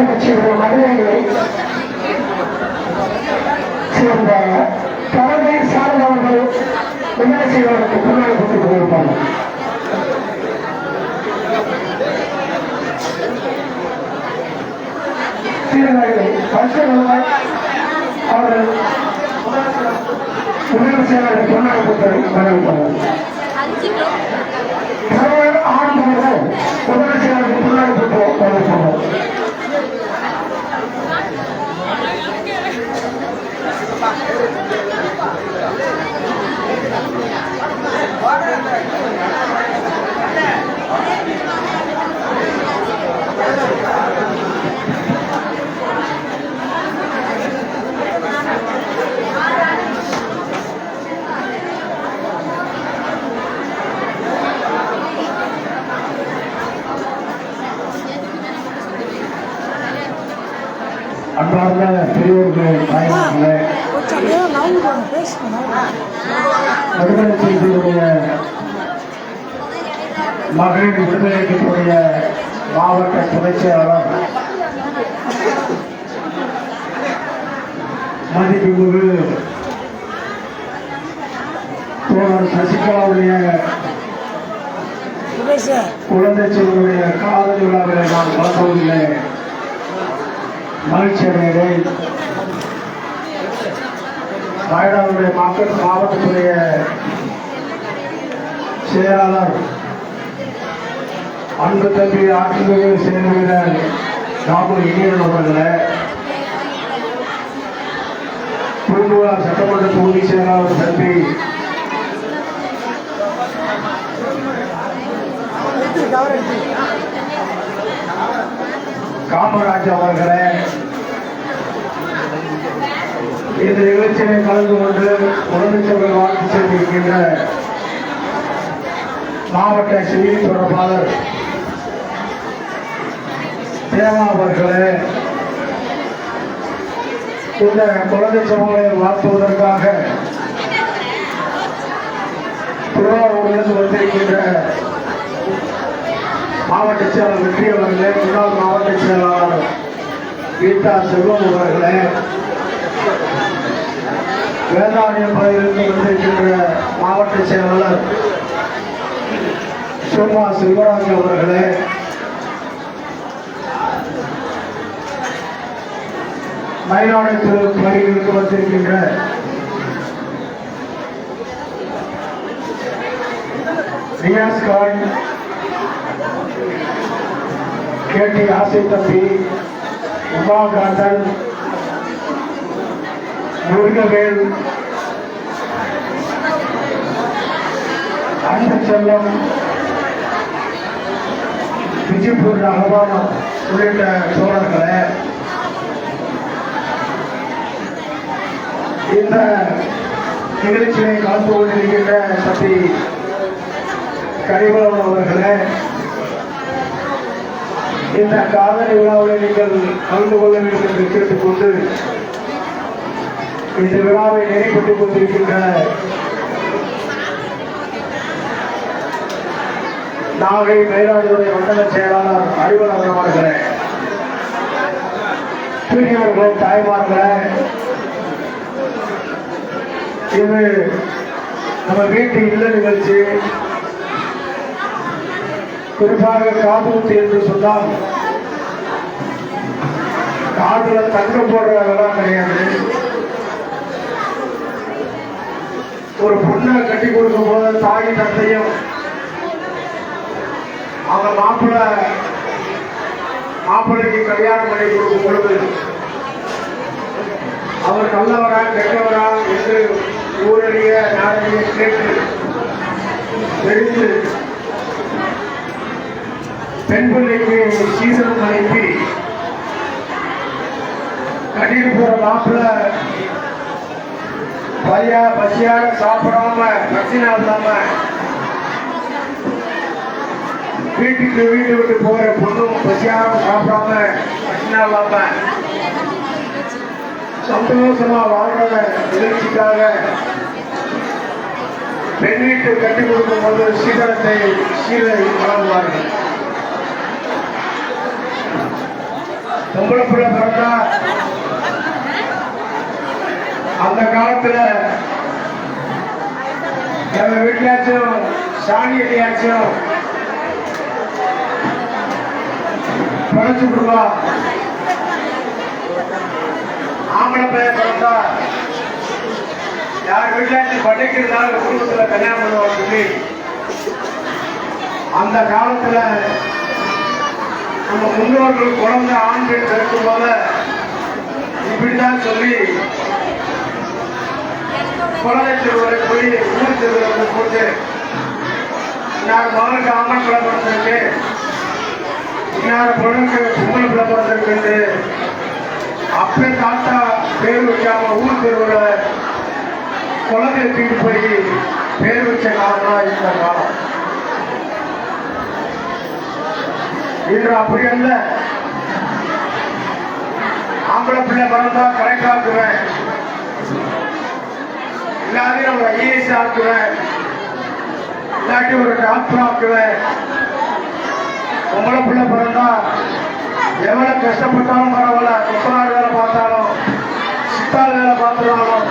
கட்சியுடைய மதுரையை சேர்ந்த தலைமை சார்ந்தவர்கள் விமான செய்வதற்கு முன்னாடி கொடுத்துக் கொண்டிருப்பார்கள். அவர்கள் விமான செய்வதற்கு முன்னாடி கொடுத்து ஆனந்தவர்கள் விமான செய்வதற்கு முன்னாடி கொடுத்து அன்பார்ந்த பெரியோர்களே, தாய்மார்களே, விடுதலை செய்தியுடைய மகளிர் விடுதலை கட்சியுடைய மாவட்ட துணைச் செயலாளர் மதிப்புமிகு தோழர் சசிகலாவுடைய குழந்தை செல்வனுடைய காதல் விழாவிலே நான் கலந்துள்ளே மகிழ்ச்சி அடைகிறேன். மயிலாடுதுறை மாவட்டத்துடைய செயலாளர் அன்பு தம்பி ஆட்சிமிகு செயல் வீரர் ராகுல் இனியன் அவர்களே, பூம்புகார் சட்டமன்ற தொகுதி செயலாளர் தம்பி காமராஜ் அவர்களே, இந்த நிகழ்ச்சியை கலந்து கொண்டு முதலமைச்சர்கள் வாழ்த்து செய்திருக்கின்ற மாவட்ட செய்தி தொடர்பாளர் தேவா அவர்களே, இந்த குழந்தை சமூகங்களை வாழ்த்துவதற்காக திருவாரூரிலிருந்து வந்திருக்கின்ற மாவட்ட செயலாளர் வெற்றி அவர்களே, முன்னாள் மாவட்ட செயலாளர் கீதா செல்வம் அவர்களே, வேதாரண்யம் பகுதியிலிருந்து வந்திருக்கின்ற மாவட்ட செயலாளர் சோமா செல்வராஜ் அவர்களே, மயிலாடுதுறை பகுதியிலிருந்து வந்திருக்கின்ற ரியாஸ் கான், கேட்டி ஆசை தம்பி, உமாகாந்தன், முருகவேல், அன்பு செல்லம், விஜயபூர் ரகவானம் உள்ளிட்ட தோழர்களே, இந்த நிகழ்ச்சியை கலந்து கொண்டிருக்கின்ற தம்பி கரிவளவன் அவர்களே, இந்த காதலி விழாவில் நீங்கள் கலந்து கொள்ள வேண்டும் என்று கேட்டுக்கொண்டு இந்த விழாவை நெறிப்பட்டுக் கொண்டிருக்கின்ற நாகை மயிலாடுதுறை மண்டல செயலாளர் அறிவழகன் அவர்களே, பெரியவர்களே, தாய்மார்களே, இது நம்ம வீட்டு இல்ல நிகழ்ச்சி. குறிப்பாக காதூத்து என்று சொன்னால் காதுல தங்கம் போடுறதெல்லாம் கிடையாது. ஒரு பொண்ணை கட்டி கொடுக்கும் போது தாய் தந்தையும் அவங்க மாப்பிள்ளைக்கு கல்யாணம் பண்ணி கொடுக்கும் பொழுது அவர் நல்லவரா கெட்டவரா என்று ஊரடிய நாடறிய கேட்டு தெரிந்து பெண் பிள்ளைக்கு சீசனம் அனுப்பி கட்டிட்டு போற மாப்பிள்ள பசியாக சாப்பிடாம பசினா இல்லாம வீட்டு விட்டு போற பொண்ணும் பசியாக சாப்பிடாம பசினா சந்தோஷமா வாழ்ற நிகழ்ச்சிக்காக பெண் வீட்டு கட்டி கொடுக்கும் போது சீதனத்தை சீரை வழங்குவார்கள். பொம்பளை பிள்ளை பிறந்தா அந்த காலத்துல நம்ம வீட்டிலாச்சும் சாணி எதையாச்சும் படைச்சு விடுவா. ஆம்பளை பையன் பிறந்தா யார் வீட்டிலாச்சும் படிக்கிறதுனால குடும்பத்துல கல்யாணம் பண்ணுவாங்க சொல்லி அந்த காலத்துல நம்ம முன்னோர்கள் குழந்தை ஆண் பெண் பிறக்கும் போல இப்படிதான் சொல்லி குழந்தை திருவரை போய் ஊர் திருவிழா போட்டு நான் மகனுக்கு ஆம்பளை பிள்ளை பிறந்திருக்கு, இன்னார் பொண்ணுக்கு பொங்கல் பிள்ளை பிறந்திருக்கு அப்பே தாத்தா பேர் வைக்காம ஊர் திருவிழா குழந்தைய தூக்கிட்டு போய் பேர் வச்ச காலம் தான் இந்த காலம். இன்று அப்படி அல்ல. ஆம்பளை பிள்ளை பிறந்தா கரெக்ட் ஆக்குவேன், இல்லாட்டி நம்ம ஐஏஎஸ் ஆக்குவேன், இல்லாட்டி ஒரு டாக்டர் ஆக்குவேன். பொம்பளை பிள்ளை பிறந்தா எவ்வளவு கஷ்டப்பட்டாலும் பரவாயில்ல, கொத்தனார் வேலை பார்த்தாலும் சித்தாள் வேலை பார்த்தாலும்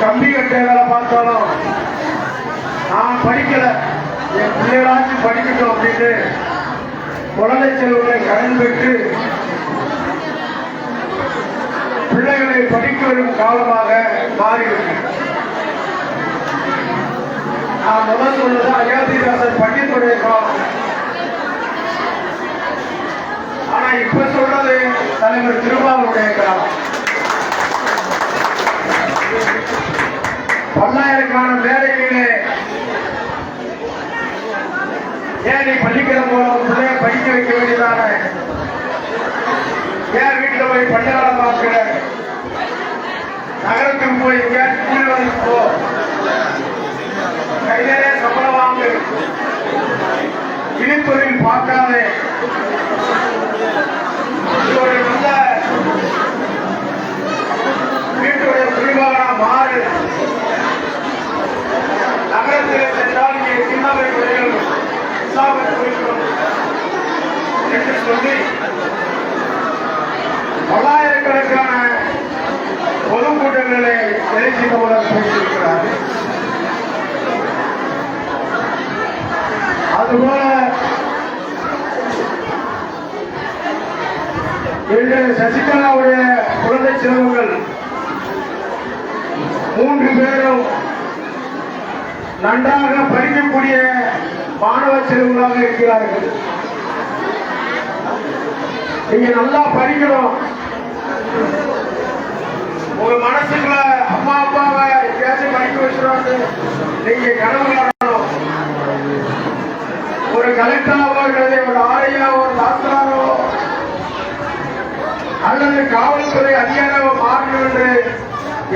கம்பி கட்டை வேலை பார்த்தாலும் நான் படிக்கல, என் பிள்ளைகளாச்சும் படிக்கட்டும் அப்படின்னு குழந்தை செல்வங்களை கடன் பெற்று பிள்ளைகளை படிக்க வரும் காலமாக மாறிவிட்டது. நான் முதல் சொன்னது அயோத்திதாசர் பண்டித்துடைய காலம். ஆனா இப்ப சொல்றது தலைவர் திருமாவளுடைய காலம். பல்லாயிரக்கான வேலைகளிலே ஏன் நீ பள்ளிக்கூடம் போல பிள்ளைய படிக்க வைக்க வேண்டியதான, ஏன் வீட்டில் போய் பண்டகாலம் பார்க்கிற, நகரத்துக்கு போய் எங்கேயாச்சும் கூலி வேலைக்கு போ, கையிலே சம்பளம் வாங்கு, இனிப்பொருள் பார்க்காதே, உங்களுடைய நல்ல வீட்டுடைய குடிமகனா மாறு, நகரத்தில் சென்றால் இங்கே சின்னவை குறைகள் என்று சொல்லி பல்லாயிரக்கணக்கான பொதுக்கூட்டங்களை எழுச்சிகளுடன் பேசியிருக்கிறார். அதுபோல இன்று சசிகலாவுடைய குழந்தை செல்வங்கள் 3 பேரும் நன்றாக படிக்கக்கூடிய மாணவ செல்வங்களாக இருக்கிறார்கள். நீங்க நல்லா படிக்கணும். உங்க மனசுக்குள்ள அம்மா அப்பாவை எப்பயாச்சும் படிக்க வச்சிருவாங்க, நீங்க கனவு காணணும். ஒரு கலெக்டராவோ அல்லது ஒரு ஆணையாவோ டாக்டராவோ அல்லது காவல்துறை அதிகாரியாவோ மாறணும் என்று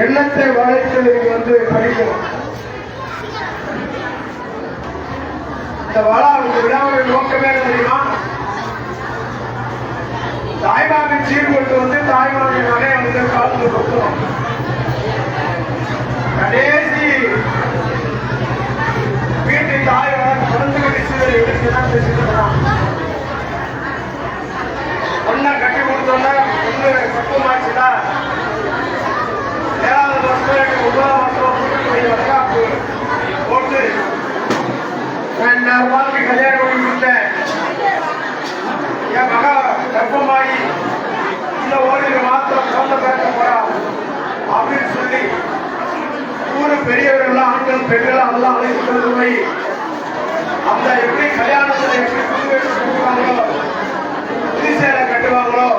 எண்ணத்தை வளைத்து நீங்க படிக்கணும். இந்த விழாவுடைய நோக்கமே தெரியுமா? தாய்மாவின் சீர்கொண்டு தாய்மாவின் மகனை காலத்து கொடுத்தோம். கடைசி வீட்டு தாயோட குழந்தை விஷயத்தில் எடுத்துதான் பேசிட்டு ஒன்னா கட்டி கொடுத்தோம்னா ஒண்ணு பக்குவமாச்சுதா 7வது வருஷம் 9வது வருஷம் வட்டாப்பு போட்டு நான் 4 வாழ்க்கை கல்யாணம் பண்ணி கொடுத்தேன். என் மகா கர்ப்பமாயி இன்னும் ஓரிரு மாத்திரம் குழந்தை பிறக்க போறா அப்படின்னு சொல்லி ஊரு பெரியவர்கள் ஆண்கள் பெண்கள் அதெல்லாம் அழைத்து கொண்டு போய் அந்த எப்படி கல்யாணத்துல எப்படி கொடுக்குறாங்களோ புது சேலை கட்டுவாங்களோ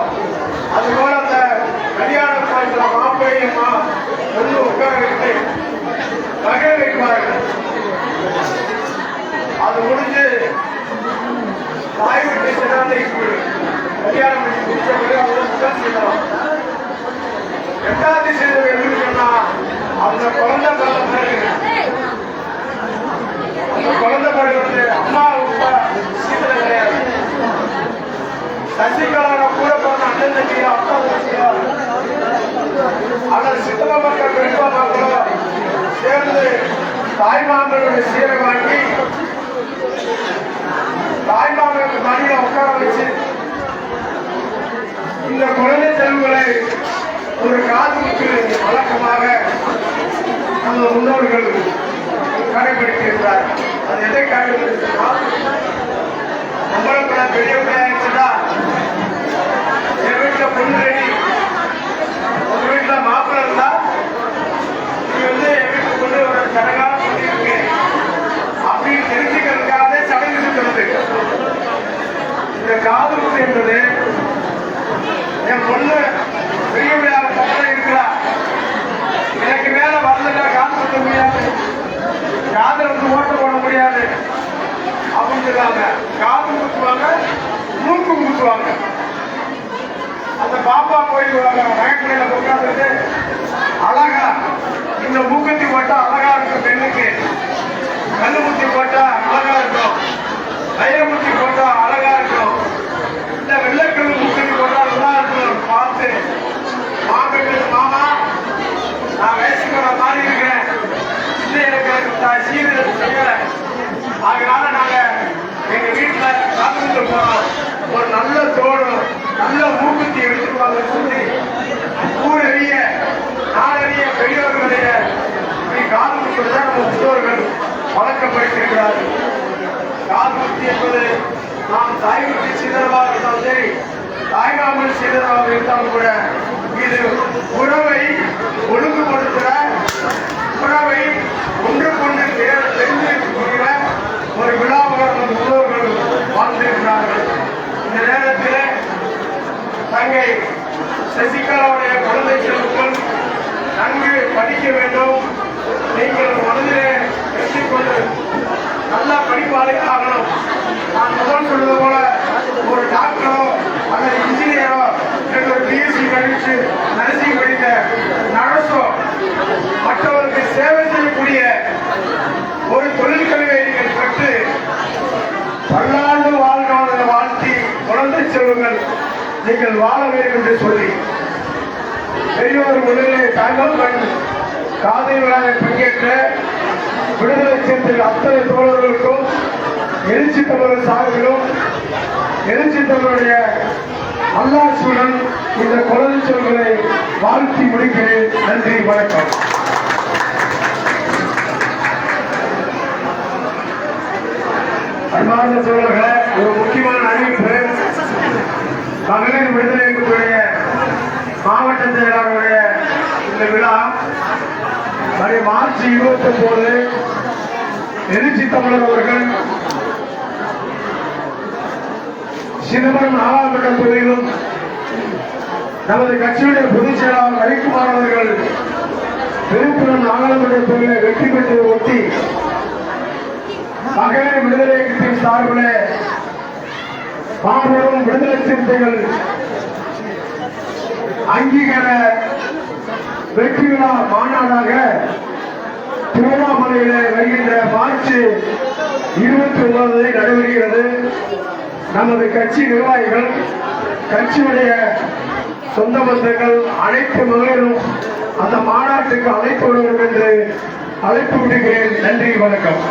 அதுபோல அந்த கல்யாண காலத்துல மாப்பிள்ளையும் ஒன்று உட்கார வைத்து நகை வைப்பார்கள். அது முடிஞ்சு தாய் வீட்டு சென்றால் கல்யாணம் பண்ணி முடிச்ச பிறகு அவங்க முதல் செய்யலாம். 2வது செய்தது எப்படி சொன்னா அந்த குழந்தை பிறகு அந்த குழந்தை பிறகு அம்மா உப்பா சீக்கிரம் கிடையாது. சசிகலா கூட பிறந்த அண்ணன் தம்பியா அப்பா தம்பியா அல்லது சித்தப்பா மக்கள் பெரியப்பா மக்களோ சேர்ந்து தாய்மாமனுடைய சீரை வாங்கி தாய்மாமனுக்கு மடியில உட்கார வச்சு இந்த குழந்தை செல்வங்களை ஒரு காதுக்கு வழக்கமாக நம்ம முன்னோர்கள் கடைபிடித்திருக்கிறார். அது எதை கடைபிடித்தால் நம்மளுக்கு பெரிய பிள்ளையா என் வீட்டில் பொண்ணு ரெடி, உங்க வீட்டில் மாப்பிள்ளை இருந்தா நீ என் வீட்டு பொண்ணு ஒரு சடங்கான பொண்ணு இருக்கு அப்படின்னு தெரிஞ்சுக்கிறதுக்காக சடங்கு சுற்றுறது. இந்த காது குத்து என்பது என் பொண்ணு பெரிய விளையாட பக்கம் இருக்கிறா, எனக்கு மேல வரலன்னா காது குத்த முடியாது, காதல வந்து ஓட்ட போட முடியாது அப்படின்னு சொல்லுவாங்க. காது குத்துவாங்க, மூக்கு குத்துவாங்க. அந்த பாப்பா போயிட்டு நகைக்கடையில உட்காந்துட்டு அழகா இந்த மூக்கத்தி போட்டா அழகா இருக்கும், பெண்ணுக்கு கண்ணு முத்தி போட்டா அழகா இருக்கும், கையமுத்தி போட்டா அழகா இருக்கும், இந்த வெள்ளைக்கண்ணு முக்கத்தி போட்டா நல்லா இருக்கும். பார்த்து மாப்பிள்ளை மாமா நான் வயசுக்கு மாறி இருக்கிறேன், இன்னும் எனக்கு சீரியல் செய்யல, அதனால நாங்க எங்க வீட்டுல காத்துட்டு போறோம், ஒரு நல்ல தோடும் நல்ல மூக்குத்தி எடுத்துருவாங்க சொல்லி ஊரறிய நாடறிய பெரியவர்களுடைய காதுகுத்துதான் நம்ம முன்னோர்கள் வழக்கப்படுத்திருக்கிறார்கள். காதுகுத்தி என்பது நாம் தாய்குத்தி சீதரவாக இருந்தாலும் சரி, தாய்மாமன் சீதரவாக இருந்தாலும் கூட இது உறவை ஒழுங்குபடுத்துகிற, உறவை ஒன்றுக்கொண்டு தெரிந்திருக்கிற ஒரு விழாவாக நம்ம முன்னோர்கள் வாழ்ந்திருக்கிறார்கள். இந்த நேரத்தில் தங்கை சசிகலாவுடைய குழந்தை செல்வங்கள் நன்கு படிக்க வேண்டும், நீங்கள் மனதிலே எடுத்துக்கொண்டு நல்லா படிப்பாளியாக ஆகணும். நான் முதல் சொல்வது போல ஒரு டாக்டரோ அல்லது இன்ஜினியரோ எனக்கு ஒரு பிஎஸ்சி படித்து நர்சிங் படித்த நர்ஸோ மற்றவருக்கு சேவை செய்யக்கூடிய ஒரு தொழிற்கல்வியை நீங்கள் பெற்று பல்லாண்டு வாழ்நாள வாழ்த்தி குழந்தை செல்வங்கள் நீங்கள் வாழ வேண்டும் என்று சொல்லி பெரியோர் முதலிலே தாங்கள் காதை விழாவில் பங்கேற்ற விடுதலை சேர்ந்த அத்தனை தோழர்களுக்கும் எழுச்சி தமிழர் சார்பிலும் எழுச்சி தமிழருடைய அல்லாசுடன் இந்த குழந்தை செல்வங்களை வாழ்த்தி முடிக்கிறேன். நன்றி, வணக்கம். அன்பார்ந்த தோழர்களே, ஒரு முக்கியமான அறிவிப்பு. மகளிர் விடுதலை இயக்கத்துடைய மாவட்ட செயலாளருடைய இந்த விழா மார்ச் 29 எழுச்சி தமிழர் அவர்கள் சிதம்பரம் நாடாளுமன்ற தொகுதியிலும் நமது கட்சியுடைய பொதுச் செயலாளர் ரவிக்குமார் அவர்கள் விழுப்புரம் நாடாளுமன்ற தொகுதியை வெற்றி பெற்றதை ஒட்டி மகளிர் விடுதலை இயக்கத்தின் சார்பில் மாபெரும் விடுதலை சிறுத்தைகள் அங்கீகார வெற்றி விழா மாநாடாக திருவண்ணாமலையில் வருகின்ற மார்ச் 29 நடைபெறுகிறது. நமது கட்சி நிர்வாகிகள், கட்சியுடைய சொந்த பந்தங்கள் அனைத்து மகளிரும் அந்த மாநாட்டுக்கு அழைப்பு விட வேண்டும் என்று அழைப்பு விடுகிறேன். நன்றி, வணக்கம்.